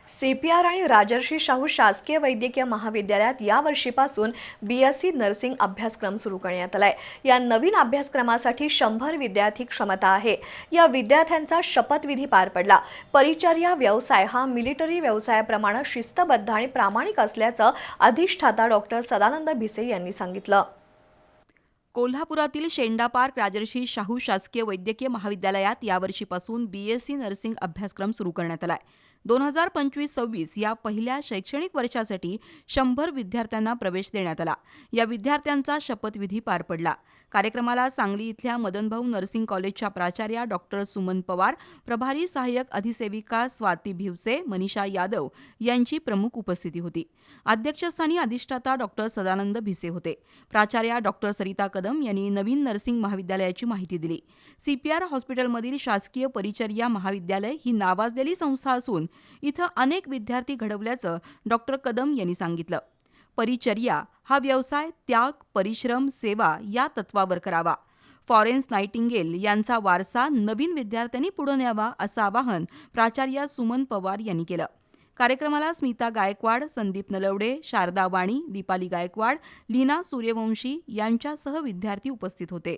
CPR आणि राजर्षी शाहू शासकीय वैद्यकीय महाविद्यालयात या वर्षीपासून BSc नर्सिंग अभ्यासक्रम सुरू करण्यात आलाय। या नवीन अभ्यासक्रमासाठी 100 विद्यार्थी क्षमता आहे। या विद्यार्थ्यांचा शपथविधी पार पडला। परिचर्या व्यवसाय हा मिलिटरी व्यवसायाप्रमाणे शिस्तबद्ध आणि प्रामाणिक असल्याचं अधिष्ठाता डॉक्टर सदानंद भिसे यांनी सांगितलं। कोल्हापुरातील शेंडा पार्क राजर्षी शाहू शासकीय वैद्यकीय महाविद्यालयात यावर्षीपासून BSc नर्सिंग अभ्यासक्रम सुरू करण्यात आलाय। 2025-26 या पहिल्या शैक्षणिक वर्षासाठी 100 विद्यार्थ्यांना प्रवेश देण्यात आला। या विद्यार्थ्यांचा शपथविधी पार पडला। कार्यक्रमाला सांगली इथल्या मदनभाऊ नर्सिंग कॉलेजच्या प्राचार्या डॉक्टर सुमन पवार, प्रभारी सहाय्यक अधिसेविका स्वाती भिवसे, मनीषा यादव यांची प्रमुख उपस्थिती होती। अध्यक्षस्थानी अधिष्ठाता डॉक्टर सदानंद भिसे होते। प्राचार्या डॉक्टर सरिता कदम यांनी नवीन नर्सिंग महाविद्यालयाची माहिती दिली। CPR हॉस्पिटलमधील शासकीय परिचर्या महाविद्यालय ही नावाजलेली संस्था असून इथं अनेक विद्यार्थी घडवल्याचं डॉक्टर कदम यांनी सांगितलं। परिचर्या हा व्यवसाय त्याग, परिश्रम, सेवा या तत्वावर करावा। फ्लॉरेन्स नाइटिंगेल यांचा वारसा नवीन विद्यार्थ्यांनी पुढे न्यावा असं आवाहन प्राचार्या सुमन पवार यांनी केलं। कार्यक्रमाला स्मिता गायकवाड, संदीप नलवडे, शारदा वाणी, दीपाली गायकवाड, लीना सूर्यवंशी यांच्यासह विद्यार्थी उपस्थित होते।